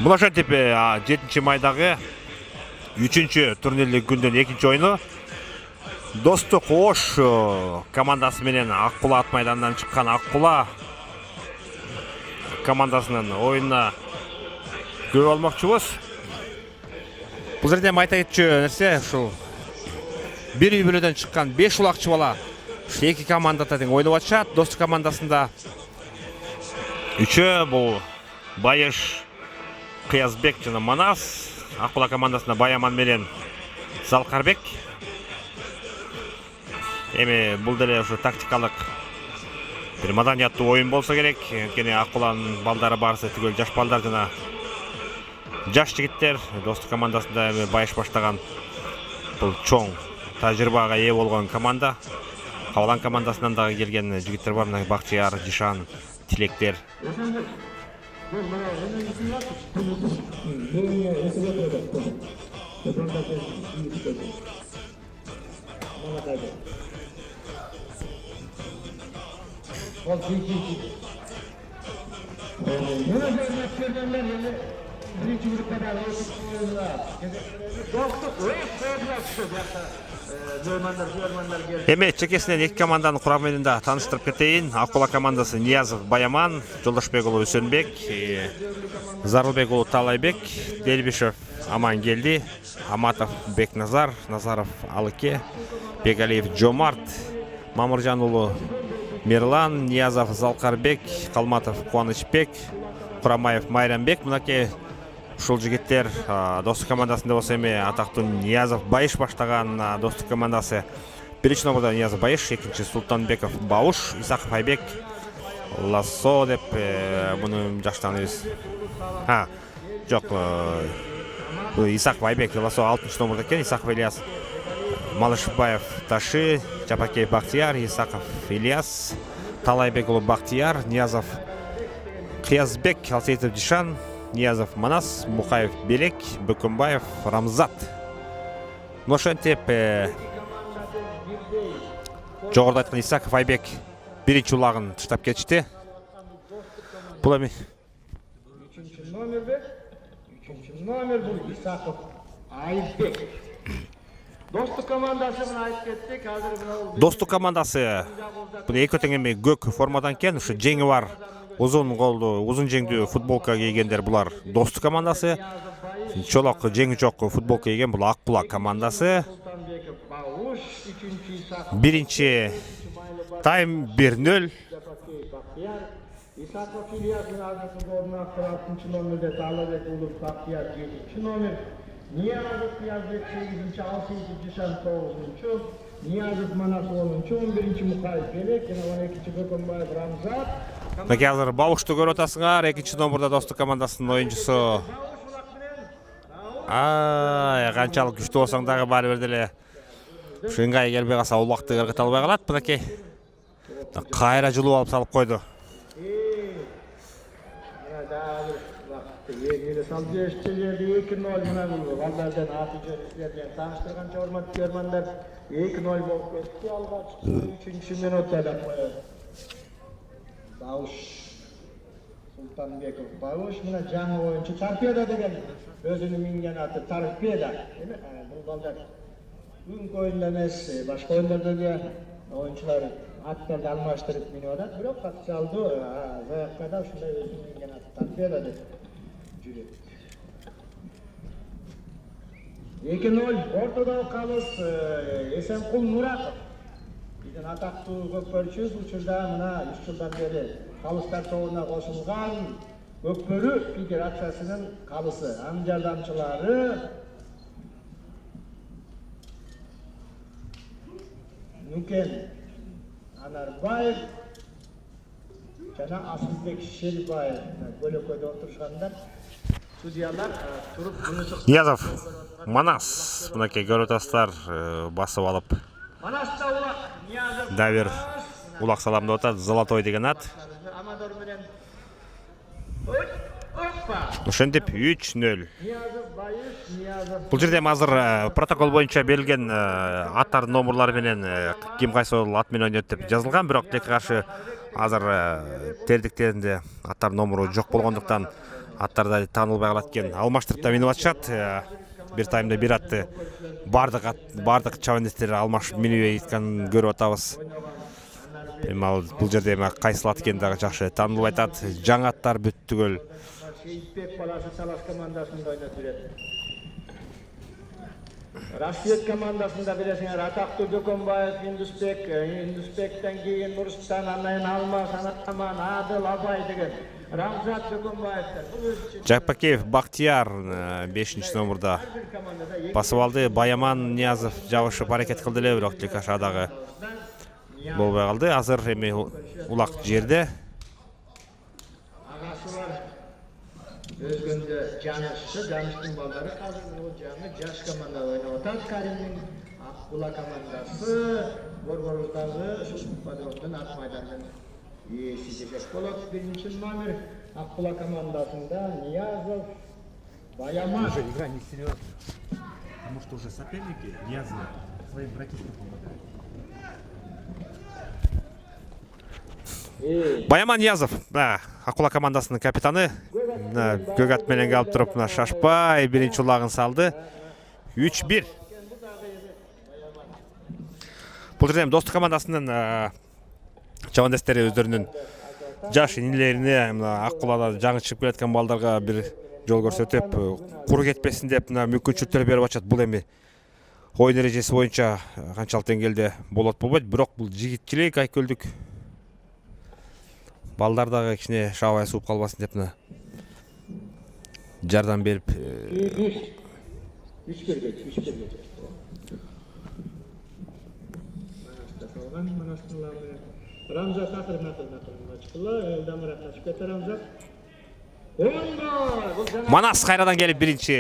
Бұл ошентип 7 майдагы 3-чү турнирлик күндөн 2-чү ойыны Достук Ош командасы менен Аккула ат майданынан чыккан Аккула командасынын ойынына көрүп алмакчыбыз. Бул жерде айта кетчү нерсе ушул бир үй бүлөдөн чыккан 5 улакчы бала эки командада тең ойноп атышат. Достук командасында 3 бул Байыш, Кыязбек жана Манас, Аккула командасында Баяман менен Залкарбек. Эми бул деле ушу тактикалык бир маданияттуу оюн болсо керек. Анткени Аккуланын балдары барысы түгөл жаш балдар жана жаш жигиттер. Достук командасында эми Байыш баштаган бул чоң тажрыйбага ээ болгон команда. Кабалан командасынан дагы келген жигиттер бар, Бакчыяр, Жишан, Тилектер. Эми чекесинен эки команданын курамын да тааныштырып кетейин. Аккула командасы Ниязов Баяман, Жолдошбек уулу Өсөнбек, Зарылбек уулу Талайбек, Делбишев Амангелди, Аматов Бекназар, Назаров Алыке, Бегалиев Жомарт, Мамыржан уулу Мирлан, Ниязов Залкарбек, Калматов Кубанычбек, Курамаев Майрамбек. Мынакей ушул жигиттер Достук командасында болсо эми атактуу Ниязов Байыш баштаган Достук командасы. Биринчи номерда Ниязов Байыш, экинчи Султанбеков Бауш, Исаков Айбек, Лассо деп муну жаштаныбыз. Жок, Исаков Айбек, Лассо 6-чы номерде экен. Исаков Ильяс, Малышбаев Таши, Чапакеев Бактияр, Исаков Ильяс, Талайбек уулу Бактияр, Ниязов Кыязбек, Алсеитов Жишан, Ниязов Манас, Мухаев Белек, Бөкөнбаев Рамзат. Ошентип жогоруда айткан Исаков Айбек биринчи улагын таштап кетишти. Бул эми 3-чү номер бул Исаков Айбек. Достук командасы менен айтып кеттик. Азыр Достук командасы бул эки тең эми көк формадан кен, ушу жеңи бар. Узун колду, узун жеңдүү футболка кийгендер булар Достук командасы. Чолок жеңи жок футболка кийген бул Аккула командасы. Биринчи тайм 1-0. Исаков Ильяс ордуна 6-чы номерде Талайбек уулу Бактияр 7-чи номер. Ниязов Кыязбек 8-чи, Алсеитов Жишан 9-чу, Ниязов Манас 10-чу, 11-чи Мухаев Белек, жана 12-чи Бөкөнбаев Рамзат. Мынакей азыр Баушту көрүп атасыңар. 2-чи номерде Достук командасынын оюнчусу. Канчалык күчтүү болсоң дагы баары бир деле ушу ыңгай келбей калса улакты ыргыта албай калат. Мынакей кайра жылуу алып салып койду. Эгере салжешчи жерде 2-0 мына бул балдардан аты жөнүндө тааныштырганча урматтуу көрөрмандар 2-0 болуп кетти. Алгач 3-чү минутта да Бауш Султанбеков Бауш мына жаңы оюнчу Торпедо деген өзүнүн минген аты Торпедо. Бул балдар бүгүнкү оюнда эмес, башка оюндарда да оюнчулар аттарды алмаштырып минип атат. Бирок официалдуу заявкада ушундай өзүнүн минген аты Торпедо деп жүрөт. 2-0 ортодогу калыс Эсенкул Муратов. Биздин атактуу көкпөрчүбүз учурда мына 3 жылдан бери калыстар тобуна кошулган Көкбөрү федерациясынын калысы. Анын жардамчылары Нукен Анарбаев жана Асылбек Шербаев бөлөкөдө отурушкандар. Судьялар туруп мунусу Ниязов Манас мынакей көрүп атасыздар, басып алып Манаста улак Ниязов Давир улак саламдап атат. Золотой деген ат. Амадор менен Ошентип 3-0. Ниязов Байыш, Ниязов. Бул жерде азыр протокол боюнча берилген аттардын номерлары менен ким кайсы ат менен ойнойт деп жазылган, бирок тек каршы азыр тердиктеринде аттардын номеру жок болгондуктан аттарда таанылбай калат экен. Алмаштырып да минип атышат. Бир таймда бир атты бардык чабандестер алмашып минибей жатканын көрүп атабыз. Эми ал бул жерде кайсыл ат экени дагы жакшы таанылып атат. Жаңы аттар бүт түгөл. Сейитбек баласы Салас командасында ойнап жүрөт. Рассвет командасында билесиңер атактуу Дөкөнбаев, Индусбектен кийин Нурстан, анан Алмаз, Анаман, Адыл, Абай деген Рамзат Дөкөнбаевдер. Жакпакеев Бактияр 5-чи номурда басып алды. Баяман Ниязов жабышып аракет кылды эле, бирок тилек ашадагы болбой калды. Азыр эми улак жерде. Агасы бар. Өзгөндө Жаныштын балдары азыр жаңы жаш командада ойноп атат. Каримдин Акбула командасы Борборуздагы ушул подромдун ат майдандын ээси десек болот. Биринчи номер Акбула командасында Ниязов, Баяман. Уже игра не серьезная. Потому что уже соперники Ниязов своим братишкам помогают. Баяман Ниязов, Акула командасынын капитаны. Көгат менен калып туруп, шашпай биринчи улагын салды. 3-1. Бул жерде Достук командасынын чабандестери өздөрүнүн жаш инилерине Аккулада жаңы чыгып келаткан балдарга бир жол көрсөтүп, куру кетпесин деп мүмкүнчүлүктөр берип атышат. Бул эми оюн эрежеси боюнча канчалык деңгээлде болот болбойт, бирок бул жигитчилик айкөлдүк балдар дагы кичине шабай сууп калбасын деп жардам берип Рамзат акырын чыккыла, Элдамыр качып кетти Рамзат. Манас кайрадан келип биринчи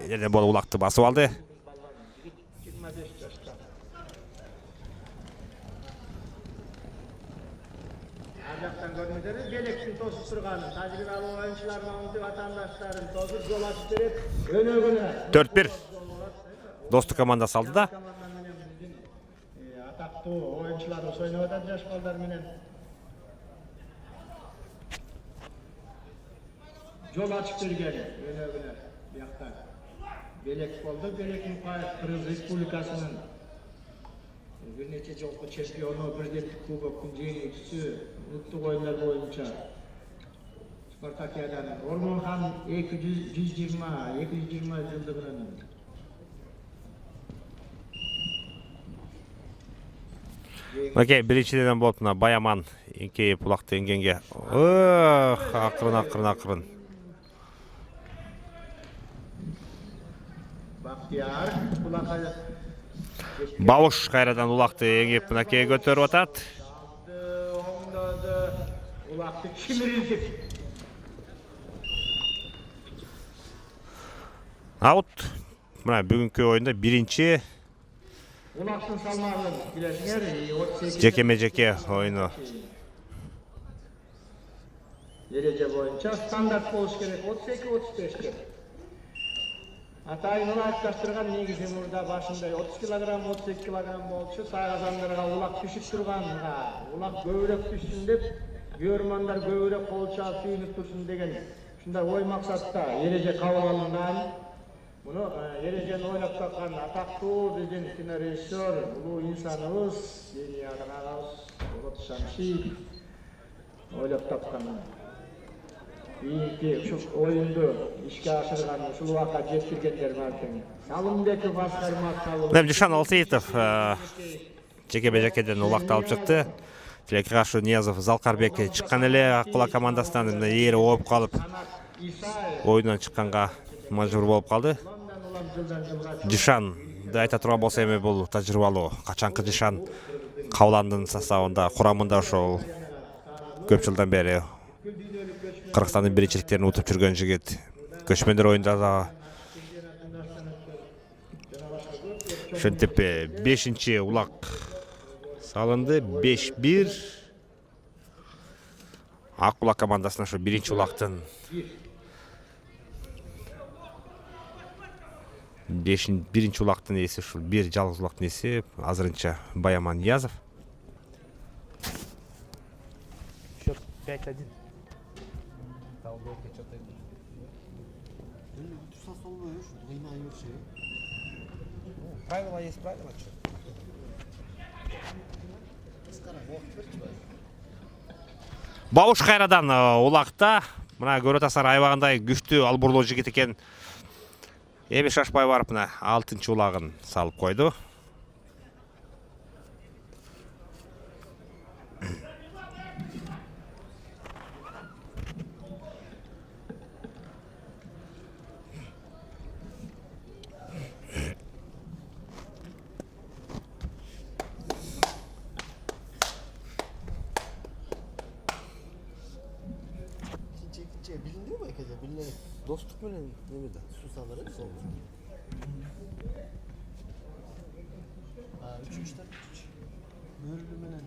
жерден болуп улакты басып алды. 25 жашта. Ардактан көрмөдөрү белектин тосуп турганын, тажрыйбалуу оюнчулардын умтуп атаандаштарын тосуп жол ачып берип, өнөгүнө 4-1. Достук командасы алды да. Атактуу оюнчуларыбыз ойноп атат жаш балдар менен. Жол ачып берген өнөгүнө биякта. Белек болду, Белек Мукаев Кыргыз Республикасынын бир нече жолку чемпиону, президенттик кубоктун жеңүүчүсү, улуттук оюндар боюнча Спартакиаданын Ормонхан 220 жылдыгынын Окей, биринчиден болуп Баяман эңкейип улакты эңгенге. Акырын. Бактияр булакка Бауш кайрадан улакты эңип мынакей көтөрүп атат. оңдоду, улакты кимирилтип. Аут. Мына бүгүнкү оюнда биринчи Улактын салмагын билесиңер, 38 жекеме-жеке оюну. Эреже боюнча стандарт болуш керек, 32-35. Атайын улакташтырган негизи мурда башында 30 килограмм, 32 килограмм болчу, сайгазандарга улак түшүп турганга, улак көбүрөөк түшсүн деп, көрмандар көбүрөөк кол чаап сүйүнүп турсун деген ушундай ой максатта эреже кабыл алынган. Муну эрежени ойлоп тапкан атактуу биздин кинорежиссер, улуу инсаныбыз, Дениядын агабыз Болот Шамшиев ойлоп тапкан. Ушул оюнду ишке ашырган, ушул убакка жеткиргендер бар экен. Салымбеков Аскар Максалов. Жишан Алсеитов жеке-жекеден улакты алып чыкты. Тилекке каршы Ниязов Залкарбек чыккан эле Аккула командасынан ээри ооп калып оюндан чыкканга мажбур болуп калды. Жишан да айта турган болсо эми бул тажрыйбалуу качанкы Жишан Кабыландын составында, курамында ошол көп жылдан бери Кыргызстандын биринчиликтерин утуп жүргөн жигит. Көчмөндөр оюндарда ошентип 5-чи улак салынды. 5-1. Аккула командасына ошо биринчи улактын биринчи улактын ээси ушул бир жалгыз улактын ээси азырынча Баяман Ниязов. Счет 5-1. Tutsa solmuyor, şu oynayıyor şey. Правила есть правила. Бауыш кайрадан улакта мына көрө атасыңар айбагындай күчтүү албурлуу жигит экен. Эми шашпай барып мына 6-чы улагын салып койду. Biliniyor mu Ekece? Biliniyor. Dostluk mu ne miydi? Susaları sol. Ha, 3-3'ten 3-3. Börülü menen.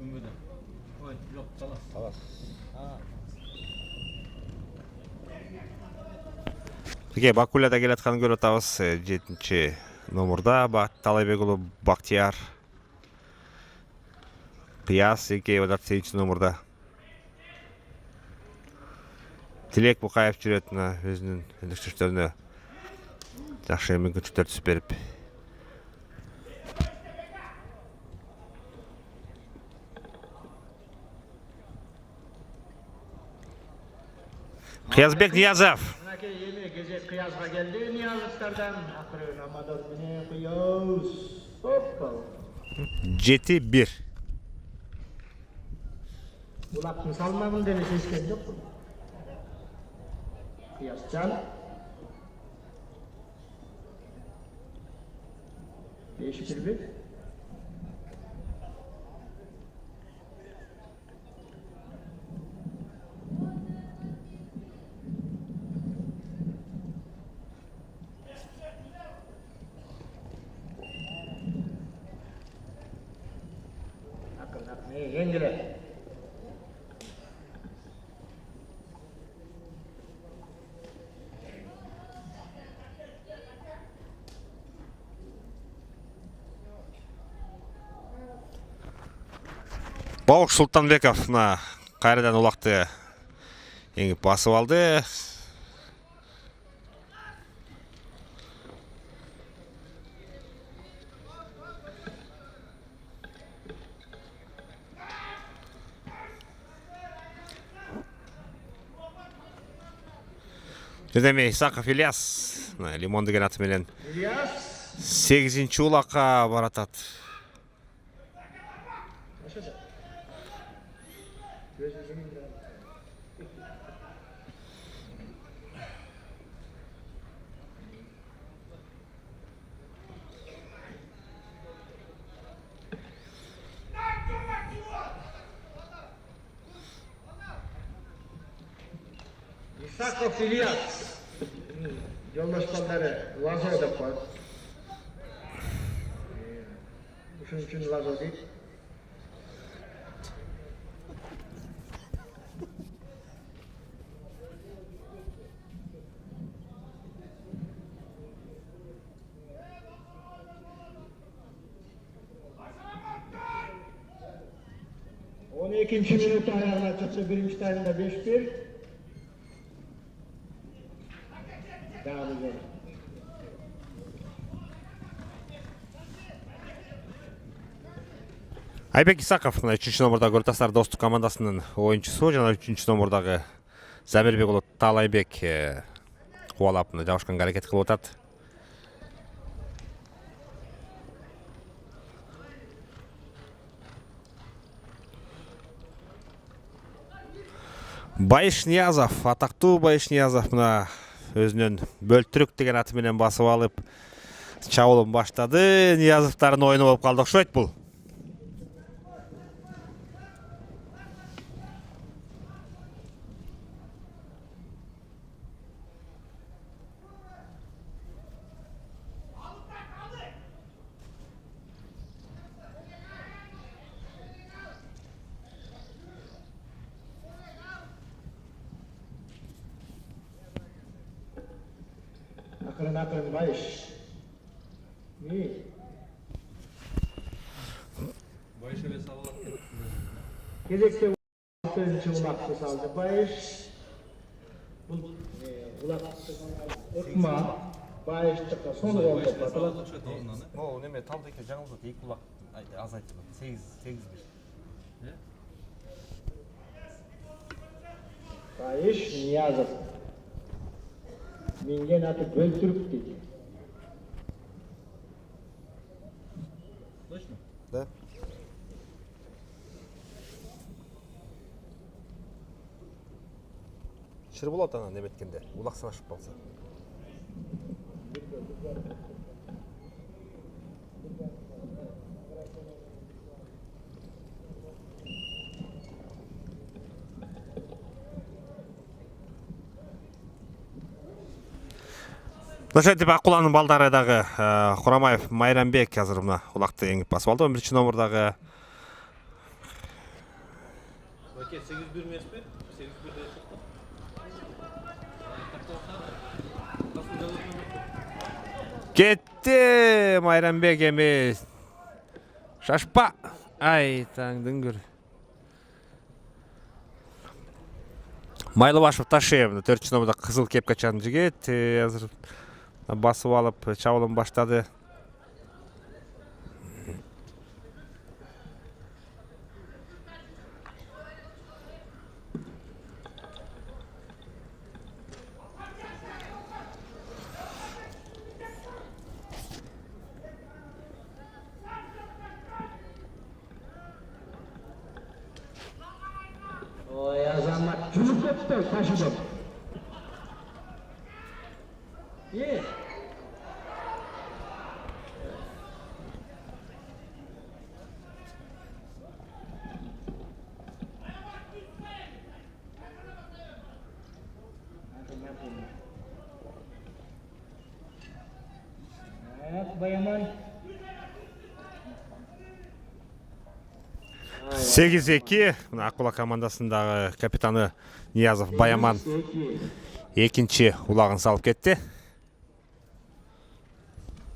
Ümmüde. Oy, yok, salas. Талас. Ha. Тике Бакулияда келатканын көрүп атабыз. 7-чи номурда Талайбек уулу Бактияр. Кыяс экеби 8-чи номурда. Тилек Букаев жүрөт мына өзүнүн өнөктөштөрүнө жакшы мүмкүнчүлүктөр түзүп берип. Кыязбек Ниязов. Mınaki yeni gece kıyasla geldi Niyazovlardan. Akırın Amador bine kıyas. Hoppa. 7-1. Ulakını salmamın deni sesken yok mu? Kıyascan. 5-1. Akın yengile. Бауыш Султанбеков мына кайрадан улакты эңип басып алды. Эми Исаков Ильяс Лимон деген аты менен İlyas. 8-ci улакка баратат. Aşağıda. Göz yüzünü indir. İsakov İlyas. Yoldaş kolları Lazo da var. Üçüncü Lazo değil. Onu ikinci minutta ayağına çıktı. Birinci tayında 5-1. Devam edelim. Айбек Исаков мына 3-чү номурда көрүп атасыздар Достук командасынын оюнчусу жана 3-чү номурдагы Замирбек уулу Талайбек кубалап жабышканга аракет кылып атат. Байыш Ниязов, атактуу Байыш Ниязов мына өзүнүн Бөлтүрүк деген аты менен басып алып чабуулун баштады. Ниязовдардын оюну болуп калды окшойт бул. Akırın Bayış. İyi. Bayış öyle sallattı. Gezekte 6. ulaktı saldı Bayış. Bu ыкма байыштыкка сону болуп аталат. О, неме талдыке жаңылды 2 кулак азайтты. 8 Байыш Ниязов. Минген аты бөлтүрүп дейт. Точно? Да. Шыр болады ана неметкенде. Улақсан ашып қалса. Ошентип Акуланын балдарыдагы Курамаев Майрамбек азыр мына улакты эңип басып алды. 11-чи номурдагы Оке 8-1 емес пе? 8-1 де шықты. кетти Майрамбек эми. Шашпа. Ай, таңдын көр. Майлыбашев Ташев 4-чи номурда кызыл кепка чан жигит азыр басып алып чабуулун баштады. Ой, азамат жүрүп кетти, ташыдым. Баяман. 8-2 мына Акула командасындагы капитаны Ниязов Баяман экинчи улагын салып кетти.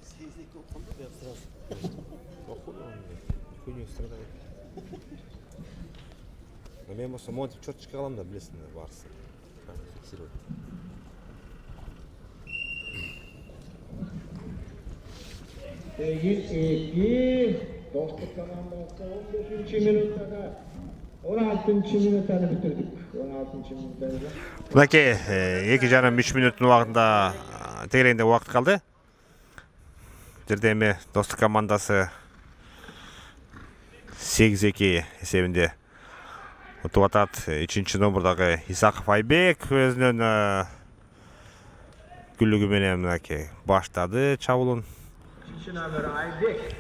8-2 болғанда мен сразу. Мен болсо монтип чёрточка калам да билесиң барсын. Фиксировать. Достук командасы 15-чи минуттага 16-чы минуттаны бүтүрдүк. 16-чы минутта. Мынакей 2,5-3 минуттун убагында тегерегинде убакыт калды. Жерде эми Достук командасы 8-2 эсебинде утуп атат. 3-чы номурдагы Исаков Айбек өзүнүн күлүгү менен мынакей баштады чабуулун. 3-чы номер Айбек. Айбек.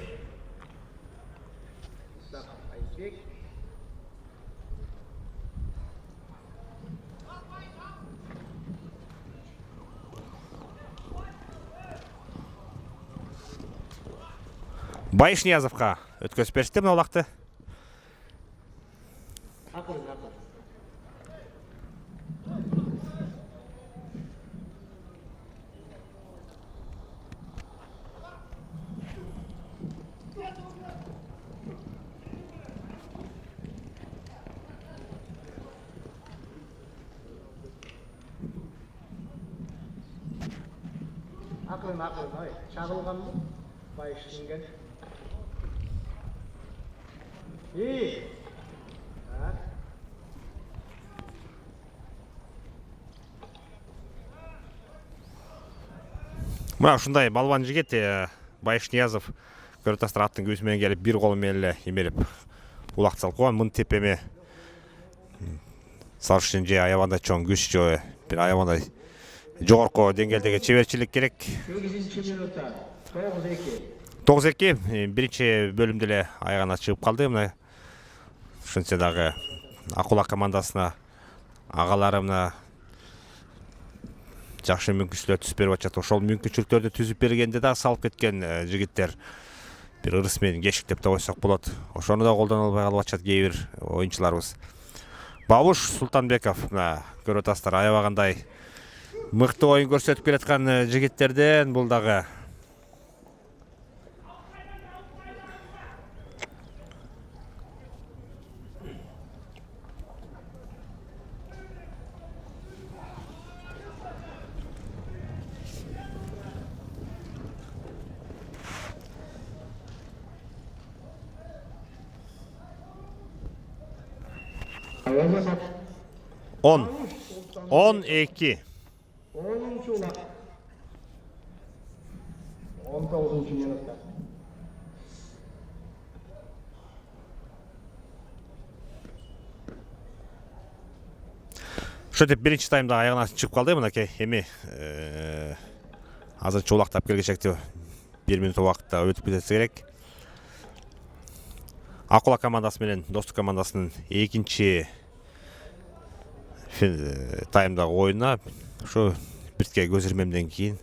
Байыш Ниязовка өткөзүп беришти мына улакты. Акырын, ой, чагылганбы? Байыштынген. Мына ушундай балбан жигит Байыш Ниязов Көрөтастар аттын көбүсү менен келип бир колу менен эле эмелеп улакты салып койгон. Мын тепеме салыш үчүн же аябагандай чоң күч же бир аябагандай жогорку деңгээлдеги чеберчилик керек. 8-чи минутта 9-2. 9-2 биринчи бөлүмдө эле аягына чыгып калды. Мына ушунча дагы Акула командасына агалары мына жакшы мүмкүнчүлүктөр түзүп берип атышат. Ошол мүмкүнчүлүктөрдү түзүп бергенде да салып кеткен жигиттер бир ырыс менен кечиктеп да койсок болот. Ошону да колдоно албай калып атышат кээ бир оюнчуларыбыз. Бабуш Султанбеков мына Көрөтастар аябагандай мыкты оюн көрсөтүп келаткан жигиттерден бул дагы. Азамат 10. 12. 10-нчы улак. 19-нчы минутта. Ошо деп биринчи таймда аягына чыгып калды мынакей. Эми азырча улактап келгечекти 1 минут убакытта өтүп кетсе керек. Акула командасы менен Достук командасынын экинчи таймдагы оюнуна ошо биртке көз ирмемден кийин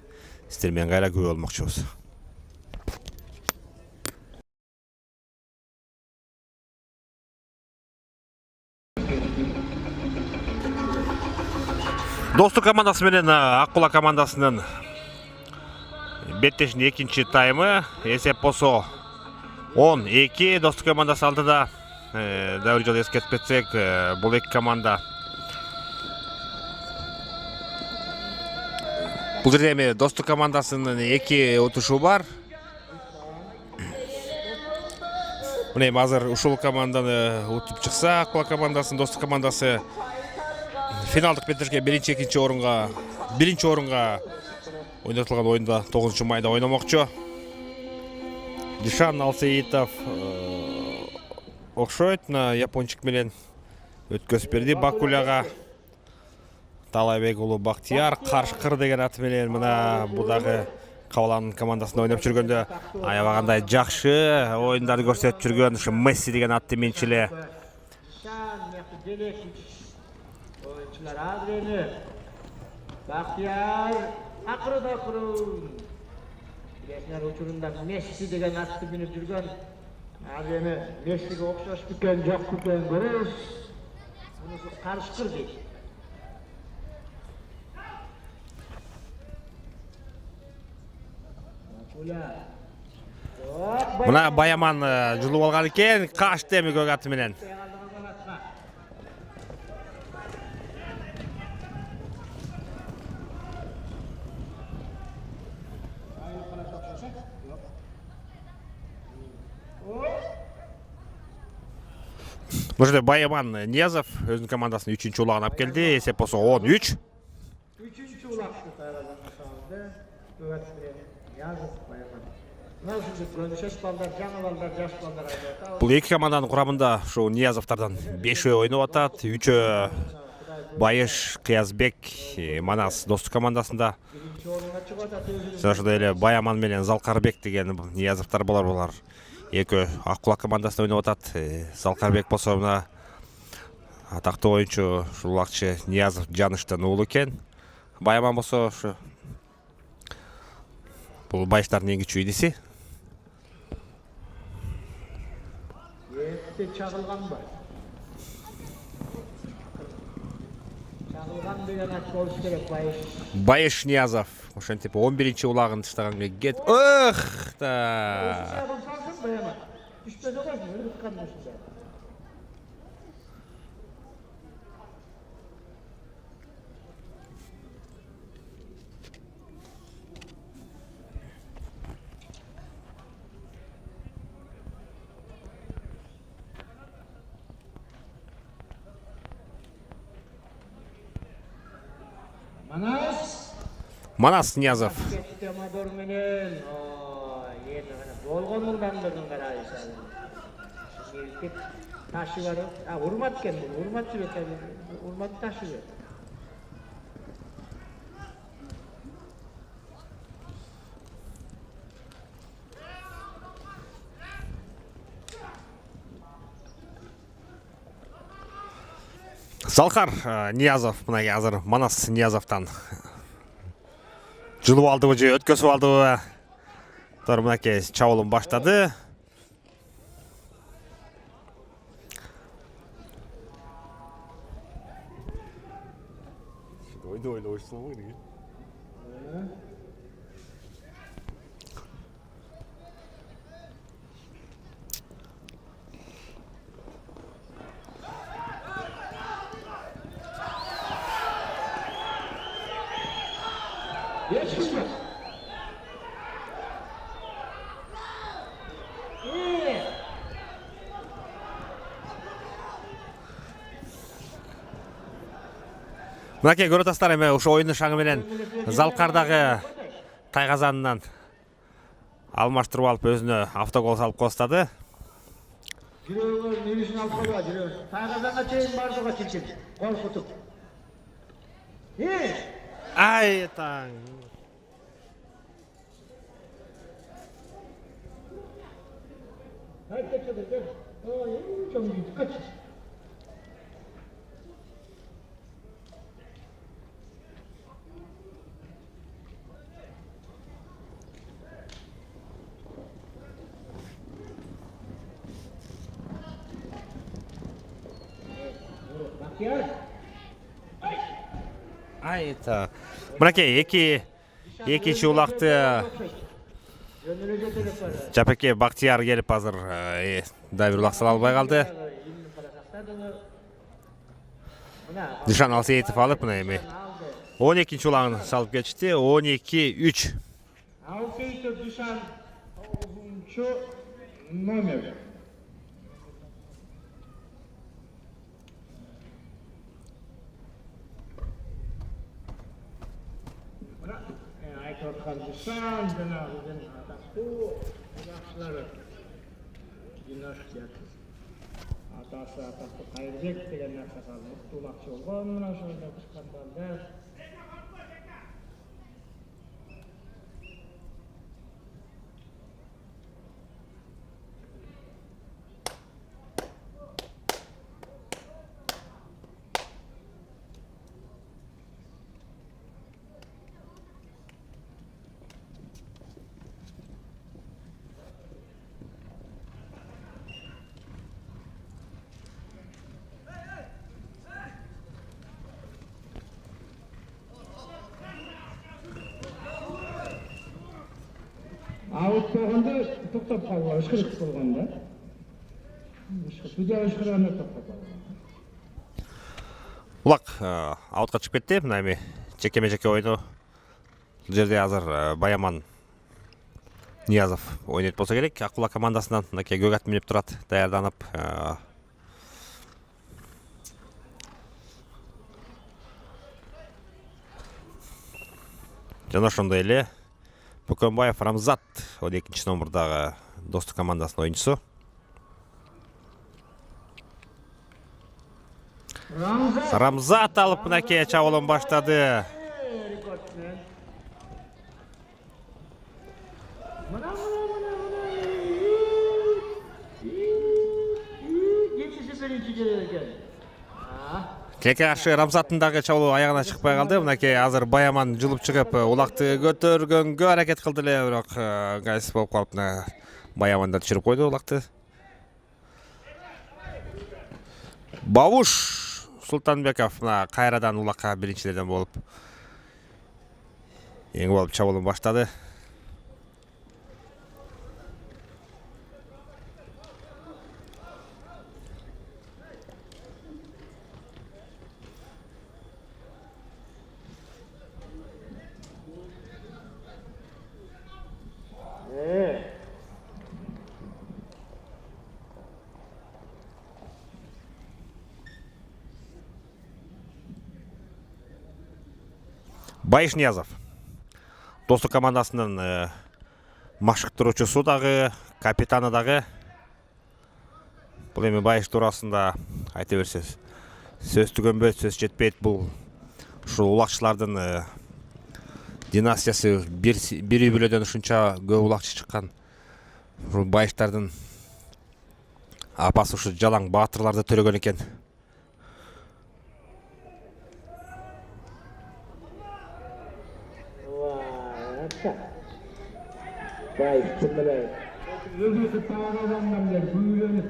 сиздер менен кайра күбө болмокчубуз. Достук командасы менен Акула командасынын беттешинин экинчи таймы эсеп болсо 10-2 Достук командасы алдыда. Дәл жолу эскертип кетсек, бул эки команда бул жерде эми Достук командасынын 2 утушу бар. Мына эми азыр ушул команданы утуп чыкса, Акула командасынын Достук командасы финалдык беттешке биринчи орунга ойнотулган оюнда 9-майда ойномокчу. Дишан Алсеитов окшойт на япончик менен өткөзүп берди Бакуляга. Талайбек уулу Бактияр Каршкыр деген аты менен мына бул дагы Кабаланын командасында ойноп жүргөндө аябагандай жакшы оюндарды көрсөтүп жүргөн ушу Месси деген атты менчиле. Oyuncular Adren'i Bahtiyar Akırın Bileşler uçurunda Messi degen atты binip жүргөн Adren'i Messi'ge okşoş büken, жоқ büken görürüz. Bunысы Karşkır deydi. Мына Баяман жулуп алган экен, качты эми көк аты менен. Бұл жерде Баяман Ниязов өзінің командасын 3-чү улагына алып келди. Эсеп болсо 13. 3-чү улакты тайлаган салды. Көбөтүлө Ниязов Баяман. Назыр көрүшөс балдар, жаңы балдар, жаш балдар айтат. Бұл эки команданын курамында ошо Ниязовтардан 5 ойноп атат. 3 Байыш, Кыязбек, Манас Достук командасында. Ошондой эле Баяман менен Залкарбек деген Ниязовтар булар. Эки Акула командасында ойноп атат. Залкарбек болсо мына атактуу оюнчу улакчы Ниязов Жаныштын уулу экен. Баяман болсо ошо бул Байыштардын эң кичүү иниси. Çağılgan var. Çağılgan деген ат болуш керек Байыш. Байыш Ниязов ошентип 11-чи улагын таштаганга кет. Ых та. Düşmedi var mı? Öyle tıkanmışsın. Манас Ниязов. Темадор менен болгон улдандырдын карайсы. Ташы бар. Урмат кен бул. Урматчы бек. Урмат ташы бек. Залкар Ниязов мына азыр Манас Ниязовтан жылып алдыбы же өткөзүп алдыбы. Тор мынакей чабуулун баштады. Мынакей көріп атасыздар эми ушу оюндун шаңы менен Залкардагы тайгазанынан алмаштырып алып өзүнө автогол салып коштады. Жүрөгү небесин алып койгула, жүрөг. Тайгазанга чейин бардыга чилчил. Коркутуп. Ай таң. Hayır, kaç. Ay, çok iyi. Kaç. Bahtiyar. Ай таң. Мынакей экинчи улакты Gönlüne götürüp var. Жапеке Бактияр келип азыр да бир улак сала албай калды. Нишан Алсеитов алып мына эми 12-нчи улагын салып кетишти. 12-3. Alseyitov Duşan 9-cu номер. Aytorxon Duşan, Cenab-ı atası, yaxşıları. Güneş geldi. Atası atası Kayırbek degen narsa saldı. Tumakçı olgan, mına şurada çıkanlarlar. Out болгондо токтоп калган, ышкырык болгондо. Судья ышкырганда токтоп калган. Улак аутка чыгып кетти. Мына эми жеке ойну. Бул жерде азыр Баяман Ниязов ойнойт болсо керек. Акула командасынан мынакей көк ат минип турат, даярданып. Жана ошондой эле Бөкөнбаев Рамзат 12-нчи номердагы Достук командасынын оюнчусу. Рамзат алып мынакей чабуулун баштады. Тилекке каршы Рамзаттын дагы чабуулу аягына чыкпай калды. Мынакей азыр Баяман жылып чыгып улакты көтөргөнгө аракет кылды эле, бирок ыңгайсыз болуп калып мына Баяман да түшүрүп койду улакты. Бабуш Султанбеков мына кайрадан улакка биринчилерден болуп эң болуп чабуулун баштады. Байыш Ниязов Достук командасынын машыктыруучусу дагы, капитаны дагы. Бул эми Байыш туурасында айта берсек сөз түгөнбөйт, сөз жетпейт. Бул ушул улакчылардын династиясы бир үй бүлөдөн ушунча көп улакчы чыккан. Ушул Байыштардын апасы ушу жалаң баатырларды төрөгөн экен. Bayış kimler? Özü tağın adamdan beri büyülenip.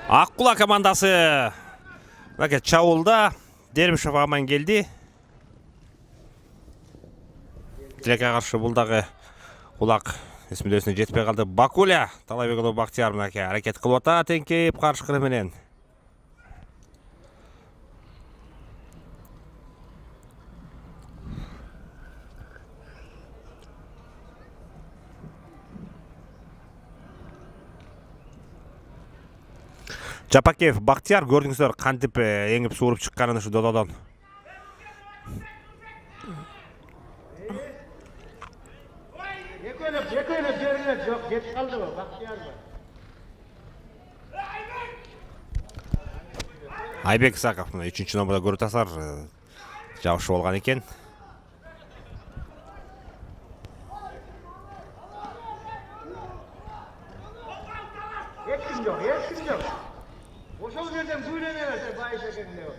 Аккула командасы мынакей чабуулда Дербишев аман келди. Тилекке каршы бул дагы улак эсмелөөсүнө жетпей калды. Бакуля Талайбек уулу Бактияр мынакей аракет кылып атат эңкейип каршы кыры менен. Жапакеев Бактияр, көрдүңүздөр кантип эңип сууруп чыкканын ушу дододон. Ekölep жерine yok. Geç kaldı mı? Bahtiyar mı? Айбек Исаков мына 3-чү номерде көрүп атасыздар. Жабышып алган экен. Hiç kim yok. Boşal yerden büyülenemezse bahis ekeninde yok.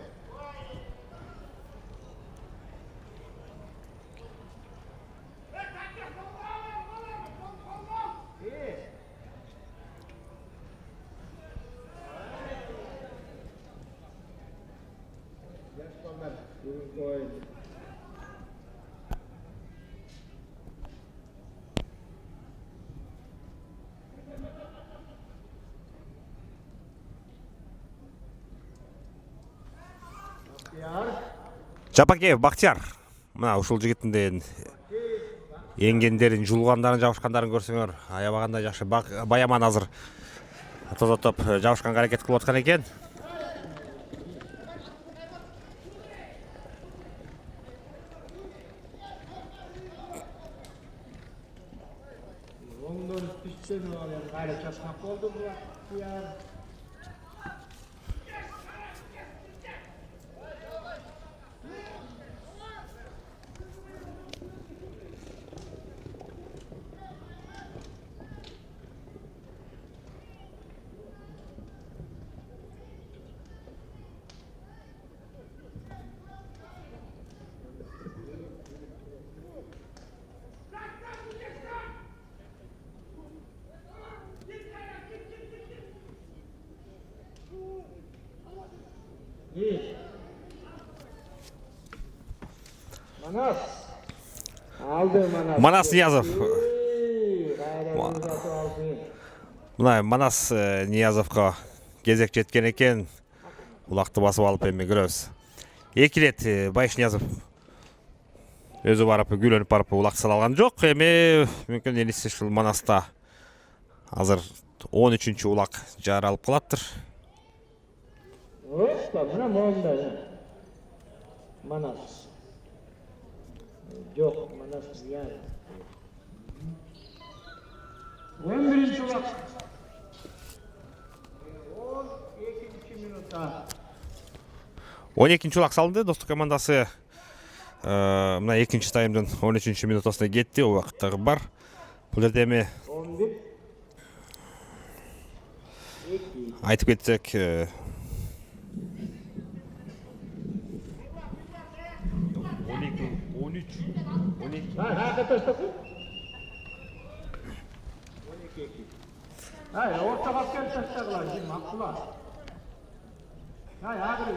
Жапакеев Бактияр. Мына ушул жигиттин эңгендерин, жулгандарын, жабышкандарын көрсөңөр, аябагандай жакшы. Баяман азыр тозотоп жабышканга аракет кылып аткан экен. Ondan pişsen olan gayrı çatmak oldu bu Bahtiyar. İyi. Manas. Aldı Manas. Манас Ниязов. Gayrı uzatı aldı. Мына Манас Ниязовго кезек жеткен экен. Улакты басып алып эми көрөбүз. 2 рет Байыш Ниязов өзү барып күлөнүп барып улак сала алган жок. Эми мүмкүн элиси ушул Манаста азыр 13-чү улак жаралып калаттыр. Usta buna monda ya. Manas. Yok Manas yani. 11. ulak. 12 minuta. 12-чи улак салынды. Достук командасы мына 2-чи таймдын 13-чү минутасына кетти. Убакыттагы бар. Бул жерде эми 11. айтып кетсек, 12. Ha kaç topu? 12. Hayır orta basket taşlarlar şimdi haklılar. Hayır abi.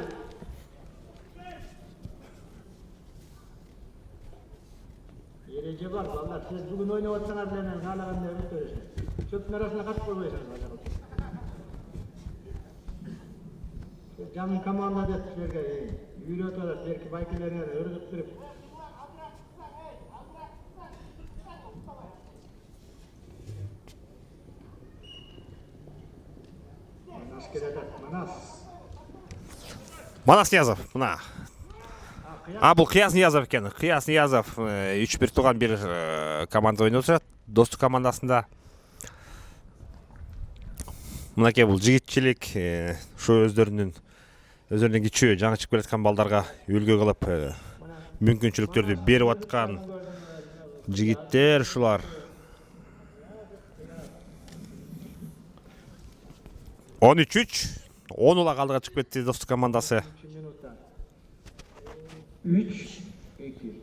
Yerece var vallahi siz bugün oynayatsanız bilen halagan devlet görürsünüz. Çöpün arasına kaç koyuyorsunuz hocam. Camın kamağında detişlerge yürüyorlar belki baykilerine örgüt durup. Manas keredet Manas. Манас Ниязов мына. Бул Кыяз Ниязов экен. Кыяз Ниязов 3-1 тууган бир команда ойноп жатат. Достук командасында. Мынакей бул жигитчилик, ушу өздөрүнүн кичүү жаңы чыгып келаткан балдарга үлгү кылып мүмкүнчүлүктөрдү берип аткан жигиттер ушулар. 13-3, 10 улак алдыга чыгып кетти достук командасы. 3 2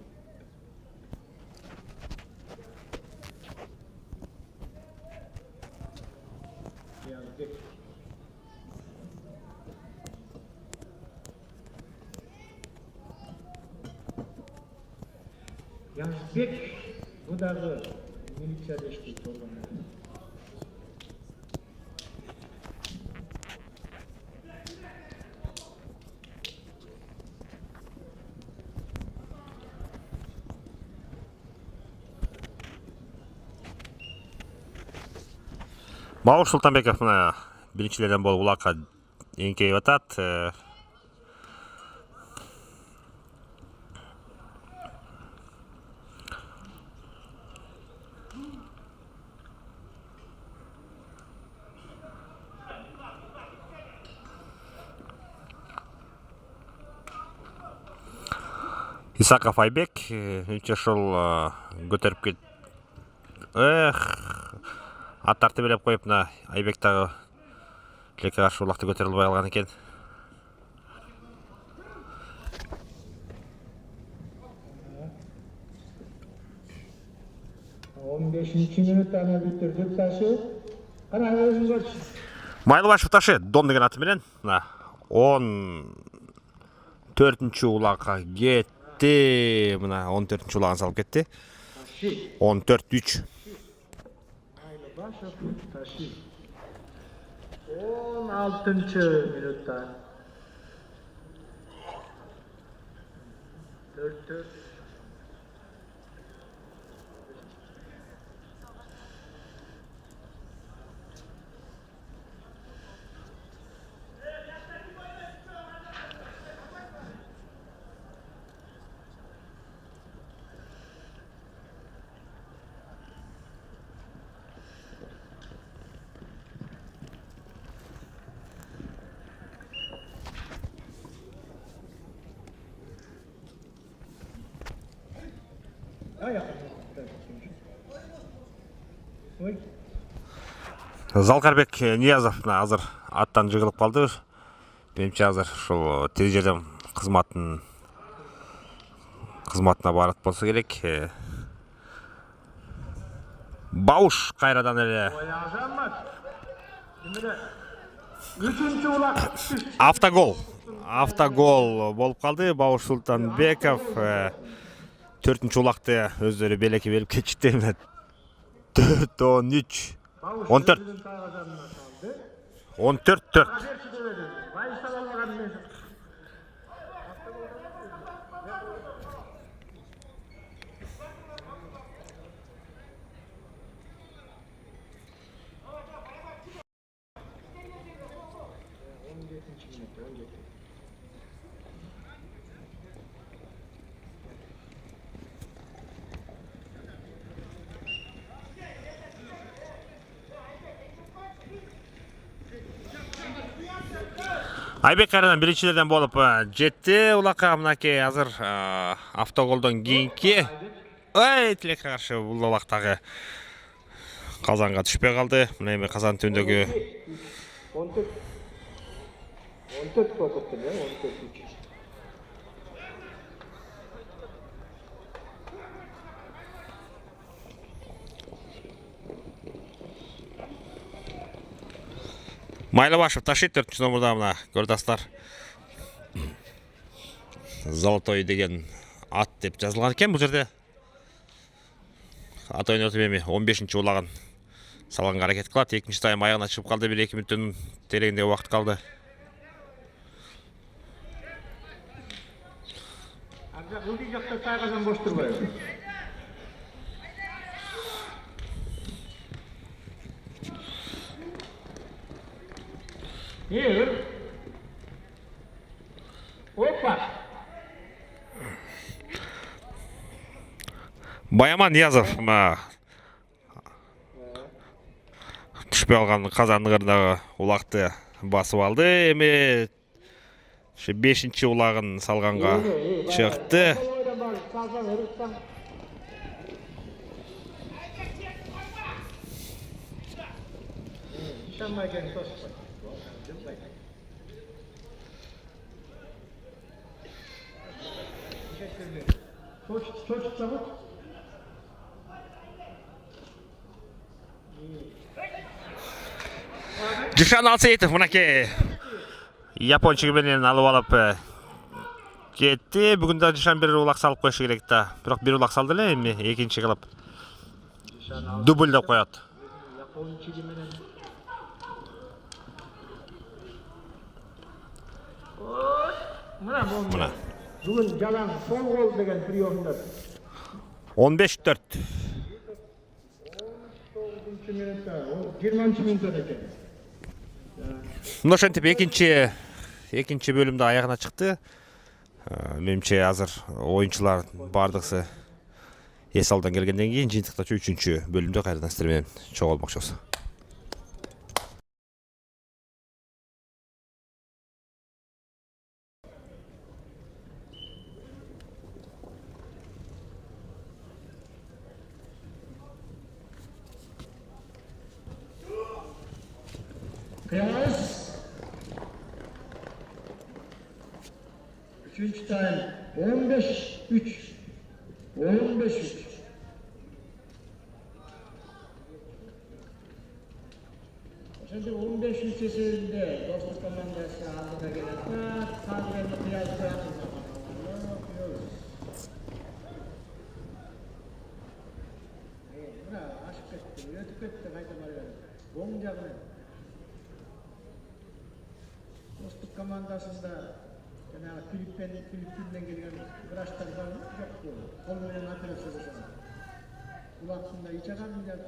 Yazbek bu da militsiya deşti torbanı. Бауыр Султанбеков мына биринчилерден болуп улакка эңкейип атат. Исаков Айбек үнче ушул көтөрүп кет. Аттарды белеп коюп мына Айбек дагы лекке каршы улакты көтөрүлбөй калган экен. Он бешинчи минуттан бүтүрдүк ташы. Кана өзүң көрчү. Майлыбашев ташы Дон деген аты менен мына 14-чү улакка кетти. Мына 14-чү улагын салып кетти. 14-3. Майлыбашев ташы. 16-чы минутта. 4-4. Залкарбек Ниязов азыр аттан жыгылып калды. Менимче азыр ушул тез жерден кызматына барат болсо керек. Бауш кайрадан эле автогол болуп калды. Бауш Султанбеков 4-чү улакты өздөрү белеки берип кетишти. 4-13. 14-4. Айбек кайрадан биринчилерден болуп жетти. Улакка мынакей азыр автоголдон кийинки тилекке каршы бул улактагы казанга түшпөй калды. Мына эми казан түбүндөгү 14 kokuptu ya 14-3. Майлыбашев ташыйт 4-чү номурда мына көрдастар. Золотой деген ат деп жазылган экен бул жерде. Ат ойнотуп эми 15-чи улагын салганга аракет кылат. 2-чи тайм аягына чыгып калды. 1-2 мүнөттөн тереңде убакыт калды. Аржак ылдый жакта сайгазан бош турбайбы. Опа! Баяман Ниязов түшпөй алган казандын кырдагы улакты басып алды. Эми 5-чи улагын салганга чыкты. Жишан Алсеитов мынакей япончугу менен алып алып кетти. Бүгүн да Жишан бир улак салып коюшу керек да. Бирок бир улак салды эле, эми экинчи кылып дубль деп коет. Япончугу менен Мына. Бүгүн жалаң сол гол деген приемдар. 15-4. 19-чу минутта, 20-чу минутта экен. Мына ошентип экинчи бөлүмдө аягына чыкты. Менимче азыр оюнчулар бардыгысы эс алдан келгенден кийин жыйынтыктачу 3-бөлүмдө кайрадан сиздер менен чогулмакчыбыз. Kıyamız. Üçüncü time 15-3. 15-3. Şimdi 15 ülkesinde dostluk komandası aldığına gelirse sadece kıyas koyarız. Buna aşık etti, ötüp etti kaytamarı. Boğumcağını. Dostluk komandasında Filipin'den gelen viraçlar var mı? Yok bu. Kolmayla natırası sana. Kulağında hiç akarmayacak.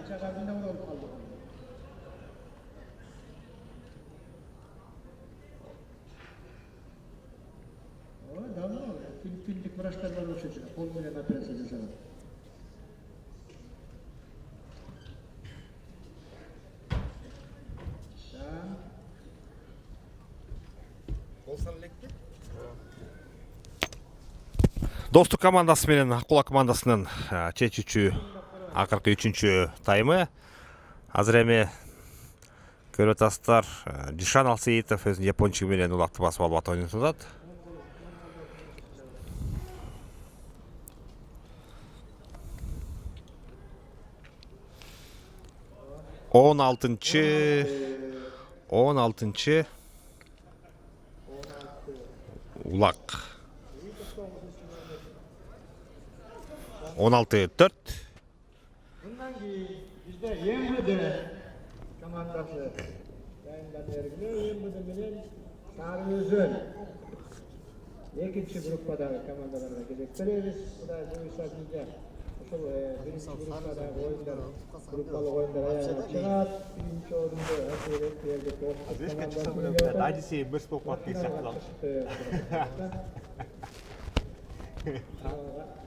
Hiç akarmayacak da olup kaldı. O da mı? Filipin'lik viraçlar var o şekilde. Kolmayla natırası sana. Достук командасы менен Аккула командасынын чечүүчү акыркы 3-таймы. Азыр эми көрүп атасыздар, Жишан Алсеитов өзүнүн япончугу менен улакты басып алып ойнотуп атат. Он алтынчы улак. 16-4. Bundan ki bizde Yembu'da komandası yayından veriliyor. Yembu'da bilen Sarıözün ikinci gruppada komandalarına gezektiriyoruz. Bu da bu isabıyla birinci gruppada oyunlar, gruppalı oyunlar ayağına çıkar. Birinci oyunda Asiret yerde komandası. Дайдиси бир стоп атты сакталат.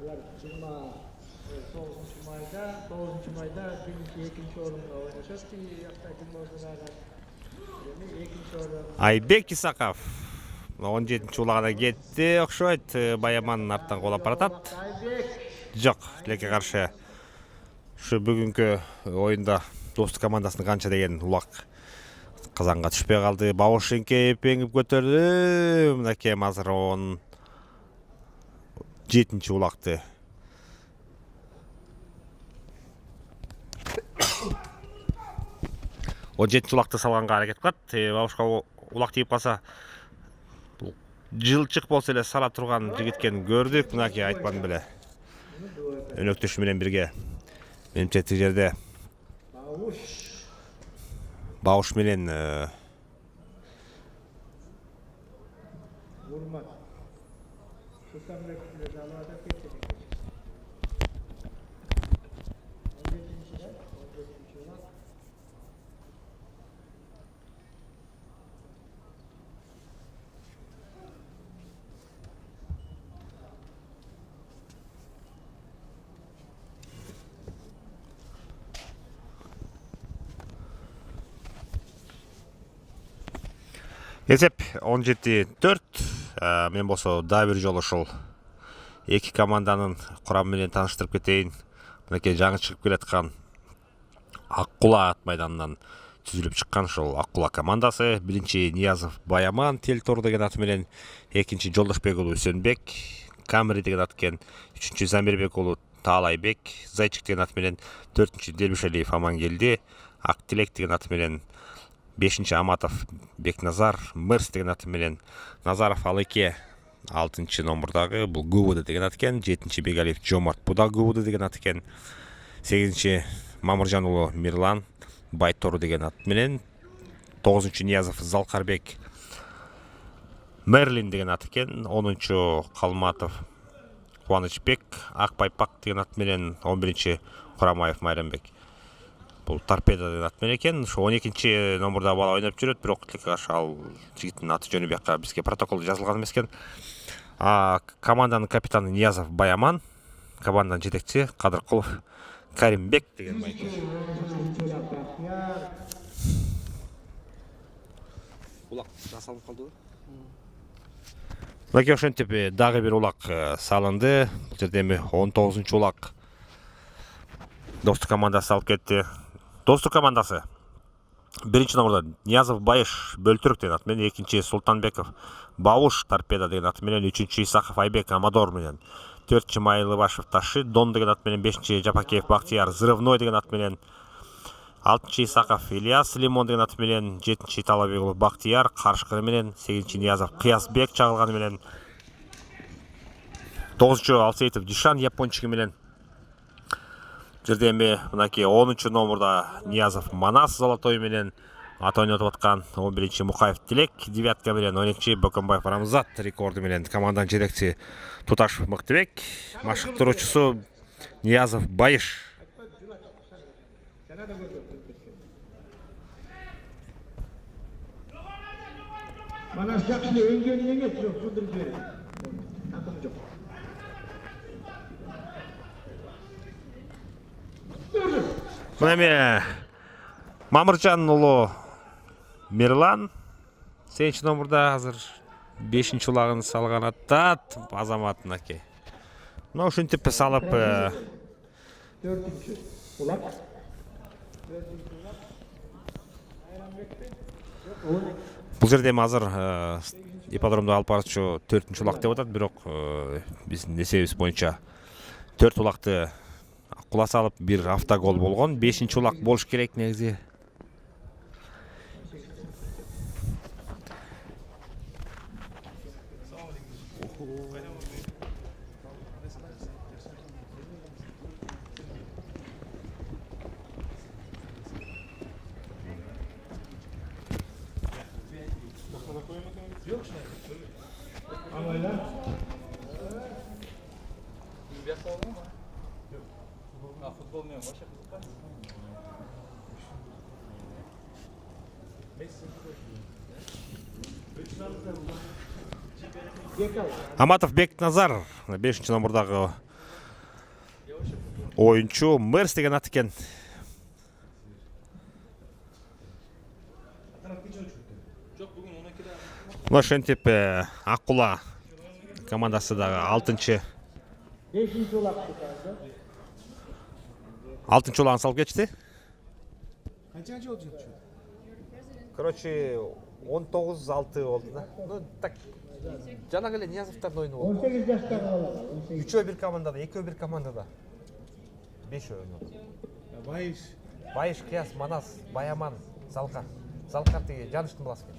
Bular 9 mayda birinci, ikinci orunda oynayacağız ki hafta günlerden ikinci orunda. Айбек Исаков 17-улагына кетти, окшойт. Баямандын арттан колоп баратат. Жок, тилекке каршы. Ушу бүгүнкү оюнда Достук командасынын канча деген улак казанга түшпөй калды. Баушенке эпеңип көтөрдү. Мынакей азыр 17-улакты. O 7-улакты салганга аракет кылат. Бабушка улак тийип калса жылчык болсо эле сала турган жигиткен көрдүк. Мынакей айтпадым беле. Өнөктөшү менен бирге. Менимче тил жерде Бауш менен эсеп 17-4. Мен болсо дагы бир жолу ушул эки команданын курамы менен тааныштырып кетейин. Мынакей жаңы чыгып келаткан Аккула ат майданынан түзүлүп чыккан ушул Аккула командасы. Биринчи Ниязов Баяман Телтор деген аты менен, экинчи Жолдошбек уулу Үсөнбек Камери деген аты менен, үчүнчү Замирбек уулу Таалайбек Зайчик деген аты менен, төртүнчү Дербишалиев Амангелди Актилек деген аты менен, 5-чи Аматов Бекназар Мырс деген аты менен, Назаров Алыке 6-чы номурдагы бул Губуда деген аты экен, 7-чи Бегалиев Жомарт буда Губуда деген аты экен, 8-чи Мамыржан уулу Мирлан Байтору деген аты менен, 9-чу Ниязов Залкарбек Мерлин деген аты экен, 10-чу Калматов Кубанычбек Акбайпак деген аты менен, 11-чи Курамаев Майрамбек Бул торпеда деген ат менен экен. Ошо 12-чи номерда бала ойноп жүрөт, бирок ал жигиттин аты жөнү бияка бизге протоколдо жазылган эмес экен. Команданын капитаны Ниязов Баяман, команданын жетекчиси Кадыркулов Каримбек деген байке. Улак жасалып калдыбы? Мынакей ошентип дагы бир улак салынды. Бул жерде эми 19-чу улак Достук командасы алып кетти. Достук командасы 1-чи номерда Ниязов Байыш Бөлтүрк деген ат менен, 2-чи Султанбеков Бауш Торпеда деген ат менен, 3-чү Исаков Айбек Амадор менен, 4-чү Майлыбашев Таши Дон деген ат менен, 5-чи Жапакеев Бактияр Взрывной деген ат менен, 6-чы Исаков Ильяс Лимон деген ат менен, 7-чи Талабеков Бактияр Карышкы менен, 8-чи Ниязов Кыязбек чагылганы менен, 9-чу Алсеитов Дишан Япончики менен. Жерде эми мынакей 10-чу номерда Ниязов Манас Золотой менен ат ойнотуп аткан, 11-чи Мукаев Тилек девятка менен, 12-чи Бөкөнбаев Рамзат рекорду менен, команданын жетекчиси Туташев Мыктыбек, машыктыруучусу Ниязов Байыш. Манас жакшы өңгөнүн эмес, жок, судуруп жиберет. Такым жок. Мына эми Мамыржан уулу Мирлан 8-чи номерда азыр 5-чи улагын салган аттат Азамат мынакей. Мына ушинтип салып 4-чү улак. Бул жерде эми азыр ипподромдо алып барчу 4-чү улак деп атат, бирок биздин эсебибиз боюнча 4 улакты кула салып бир автогол болгон. 5-чи улак болуш керек негизи. Futbol mu başka futbol? Аматов Бекназар 5-чи номердагы оюнчу, Мэрс деген ат экен. Мына ошентип Аккула командасы дагы 6-чы 5-чи улак. 6-чы улагын салып кетти. Канчанчы болду? Короче, 19-6 болду да. Ну так жана эле Ниязовдордун ойуну болду. 18 жаштагы бала. 18. 3-өө бир командада, 2-өө бир командада. 5-өө ойноду. Байыш. Байыш, Кыяз, Манас, Баяман, Залкар. Залкар тиги Жаныштын баласы экен.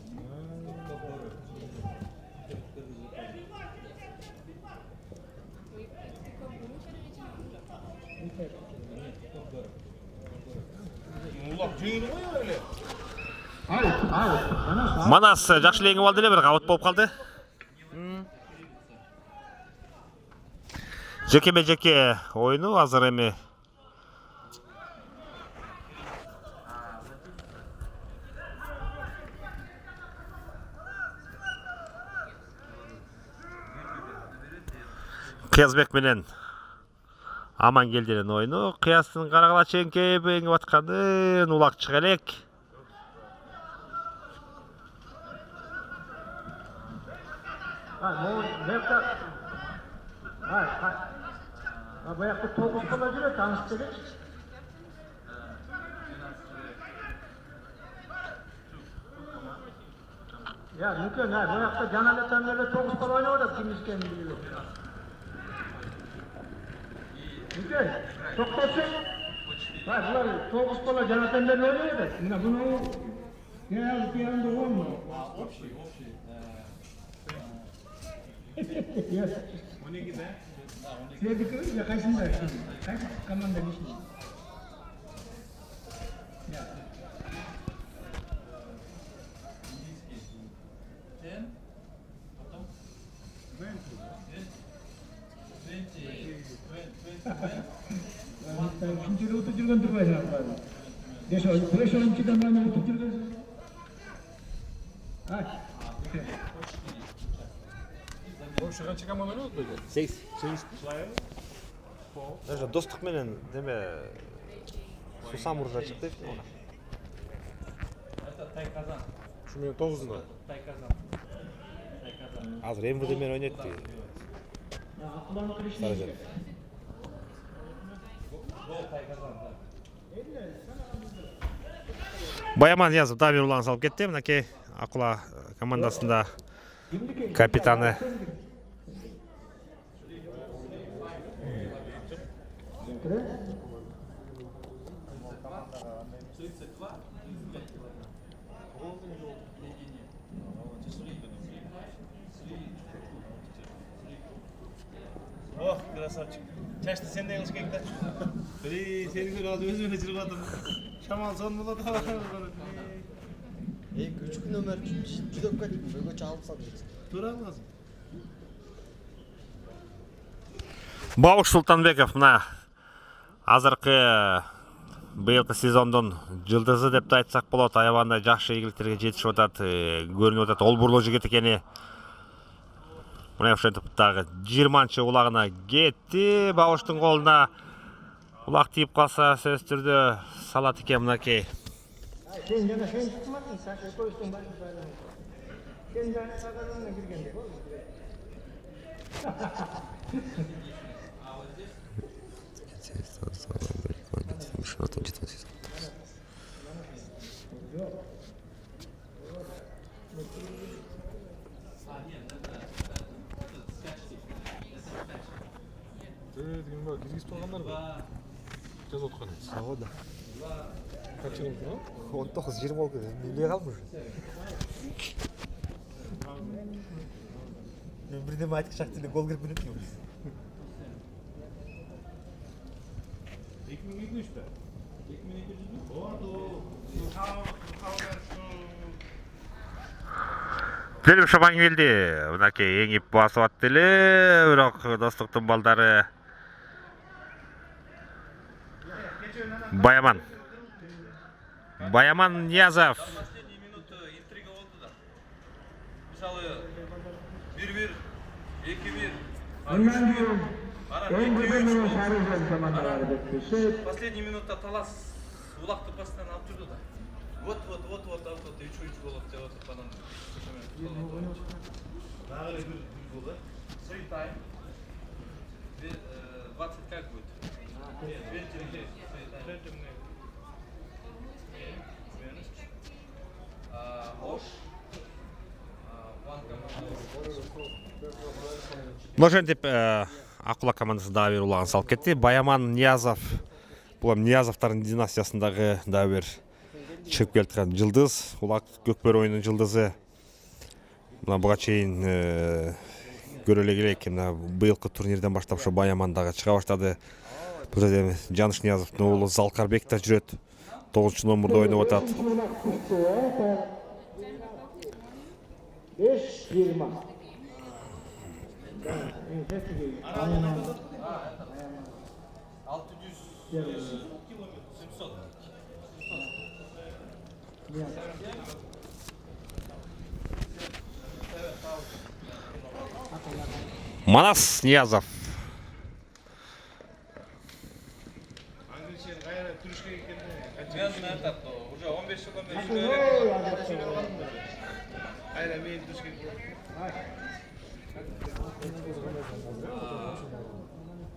Манас жакшы леңип алды эле, бирок аут болуп калды. Жеке ойуну азыр эми Кыязбек менен Амангелдинин ойуну. Кыяздын карагала чеңкейип эңип атканын улак чыга элек. Баягы 9 бала жүрөт, таанышып келечи. Ya mümkün, ha, bu yakta Canalet'ten böyle 9 bala oynuyor da kim iskeni biliyor. Mümkün, çok korksun. Hayır, bunlar 9 bala Canalet'ten böyle oynuyor da. Şimdi bunu ne yazık ki yanında olmuyor. Yes. 12'de. Size dikkat ya kaçında? Kaç komanda bir şey. Ya. Şimdi oturuyorsun durmayın. Beş oyuncudan bana tutuyoruz. Ошоға чыга ма менен өтпөйдү. 8. Даже достук менен деме Сусам уржа чыкты. Это Тайказан. Ушу менен 9-да. Тайказан. Азыр МВД менен ойнойт ди. Сарыжан. Баяман Ниязов Дамир улан салып кетти. Мынакей Акула командасында капитаны. Ох, красавчик. Чашты сенден кылыш керек да. Бери, сени көрүп алып өзүмө чыргып атам. Шамал сон болот. 2-3 күн өмөр жүдөп кетип, бөгөчө алып салып. Туура аласың. Бауш Султанбеков мына азыркы быйылкы сезондун жылдызы деп да айтсак болот. Аябандай жакшы ийгиликтерге жетишип атат, көрүнүп атат. Олбурлуу жигит экени. Мына ошентип дагы 20-чы улагына кетти. Бауштун колуна улак тийип калса сөзсүз түрдө салат экен мынакей. Sen jana sen tutmadın, sen koyuyorsun başına. Sen jana sakalına girgende. Деген бар, киргизип тургандар жазып аткан. Сагода. Канча жыл болду? 19-20 болду. Биле калмыш. Мен бирдеме айтып шактыны гол кирип мүнөт. 2200 да. 2200 болду. Делим шабан келди. Мынакей эңип басып атты эле, бирок достуктун балдары Баяман. Баяман Ниязов. Последний минута интрига болду да. Мисалы 1-1, 2-1. Ondan diyorum, Ара en 2-3 güzel болду. sarıcı zamanlar bekliyor. Последний минутта талас улакты постоянно алып жүрдү да. Вот алып жүрдү. 3-3 болот деп атып анан. Нагы бир гол да. Free time. 20 как будет? 20 Ош. Ошентип Акула командасы дагы бир улагын салып кетти. Баяман Ниязов, бул Ниязовдордун династиясындагы дагы бир чыгып келаткан жылдыз, улак көкбөр оюнунун жылдызы. Мына буга чейин көрө эле келек. Мына быйылкы турнирден баштап ошо Баяман дагы чыга баштады. Бул жерде Жаныш Ниязовдун уулу Залкарбек да жүрөт. 9-номурда ойноп атат. 5-20. Манас Ниязов. Мен айтат, уже 15 жылдан бери Айда мен түшкөн.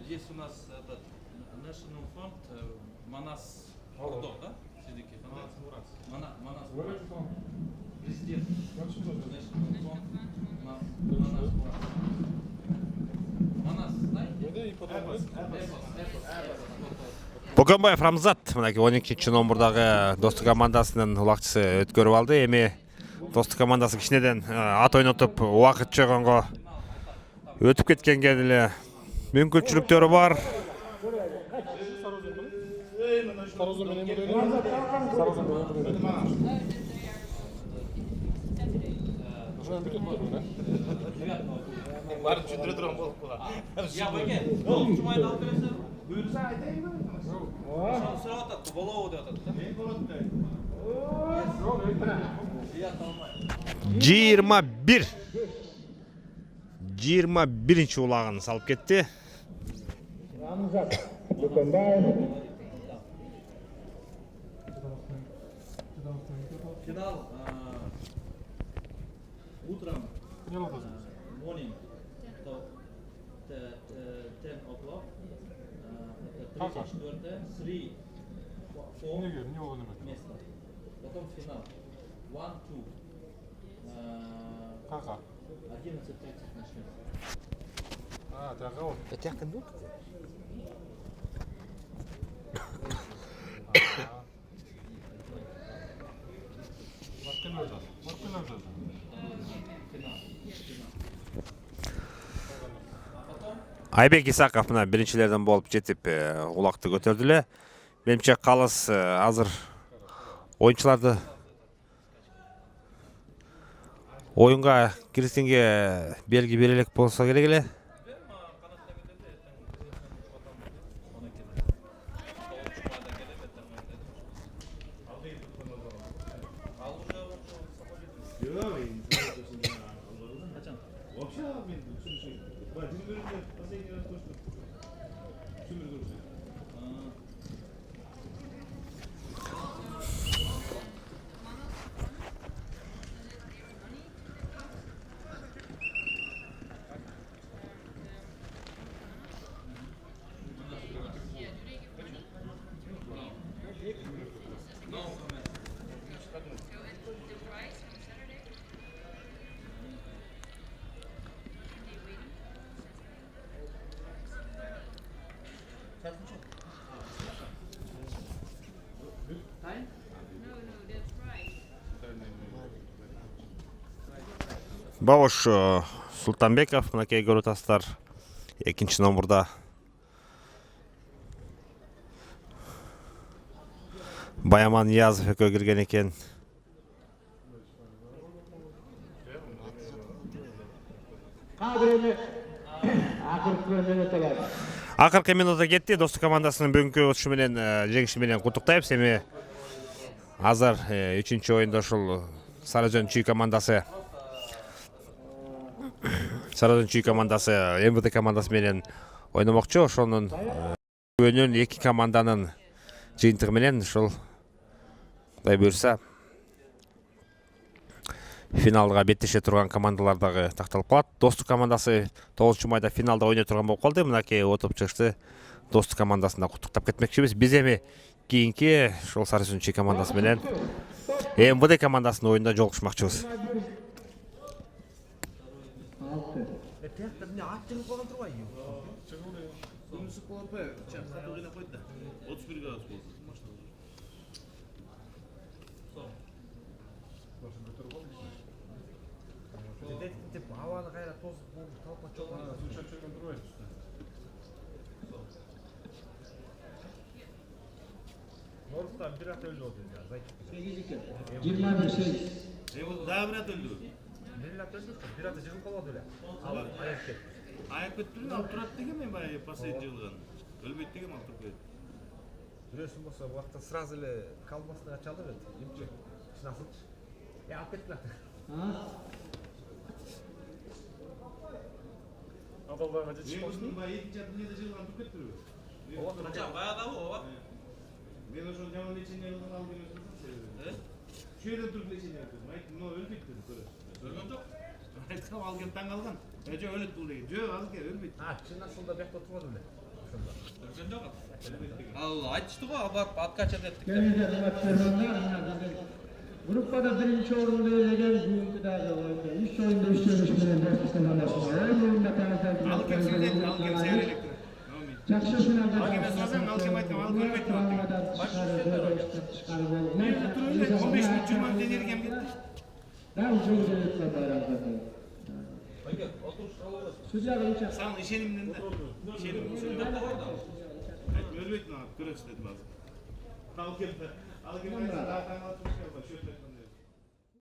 Здесь у нас этот National Fund Манас Ордо, да? Сидики. Манас Мурат. Президент. National Fund Манас Мурат. Манас, знаете? Боконбаев Рамзат мынакей 12-номурдагы достук командасынын улакчысы өткөрүп алды. Эми достук командасы кичинеден ат ойнотуп убакыт жогонго өтүп кеткенге деле мүмкүнчүлүктөрү бар. Барын түшүндүрө турган болуп калган. Я баке, жумайны алып бересиз. Buyursa aytayım mı? Sıra atat, Bolovo diyor atat. Ben Bolot'tayım. 21 ulağını salıp ketти. Ramzat, Dükenbayev. Final утром morning to 10 o'clock. Это 3-4, 3-4 место. Потом финал 1-2. 11:30 начнется. Это я кондук? Айбек Исаков мына биринчилерден болуп жетип улакты көтөрдү эле. Менимче калыс азыр оюнчуларды оюнга киришинге белги бере элек болсо керек эле. Вообще, слушай, последний раз то, что сумер грузит. Бауш Султанбеков мынакей көрүп атасыздар. Экинчи номурда. Баяман Ниязов экөө кирген экен. Акыркы минутта кетти. Достук командасынын бүгүнкү отушу менен жеңиши менен куттуктайбыз. Эми азыр 3-чү оюнда ушул Сарыөзөн Чүй командасы МВД командасы менен ойномокчу. Ошонун өнүн эки команданын жыйынтыгы менен ушул Кудай буйрса финалга беттеше турган командалар дагы такталып калат. Достук командасы 9-майда финалда ойной турган болуп калды. Мынакей отуп чыгышты Достук командасына куттуктап кетмекчибиз. Биз эми кийинки ушул Сарыөзөн Чүй командасы менен МВД командасынын оюнда жолугушмакчыбыз. Көмүсү болбой, чакырып кыйнап койду да. 31 градус болду. Ауаны кайра тосуп талпа чоң. Норстан бир ат өлдү болду я, зайчик. 21. Дагы бир ат өлдү. Бир ат өлдү, бир ат жыгылып калды эле. Алып аяп кетти. Аяп кетти, алып турат деген мен баягы последний жылган. Өлбөйт деген алып туруп кетти. Жүрөсүң болсо убакта сразу эле колбасына чалып эт. Эмче? Сынасылчы. Я алып кеттилер. Адалдарга жетишпешти. Баягы экинчи ат эмнеде жылган туруп кеттиби? Качан баягы ооба. Мен ошол жаман лечение кылган алып келесиң. Şu yerden turup lечение кылдым. Айттым, но өлбөйт дедим, көрөсүң. Өлгөн жок. Айткам, ал келип таң калган. Жок өлөт бул деген. Жок, ал кел өлбөйт. Чын асылда бияқта турбады эле. Ошондо. Өлгөн жок. Ал айтышты го, барып откачать эттик деп. Групpada birinci orunda ilerleyen büyüktü daha oyunda. 3 oyunda 3 yarış bilen Dostuk komandasına. Oyunda tanıtan. Al kem seyredin, al kem seyredin. Çakşı finalde. Al kem sorsan, al kem ayttam, al өлбөйт деп аттым. Мен турулдайм, 15 мүнөт 20 мүнөт энергиям кетти. Daha uzun yıllıkla bayramda. Судья Галича. Саған ишенимден да. Ишеним. Айттым, өлбөйт мына, көрөсүз дедим азыр. Ал кем айттым, таң калып чыгып калды, шөт айтканда.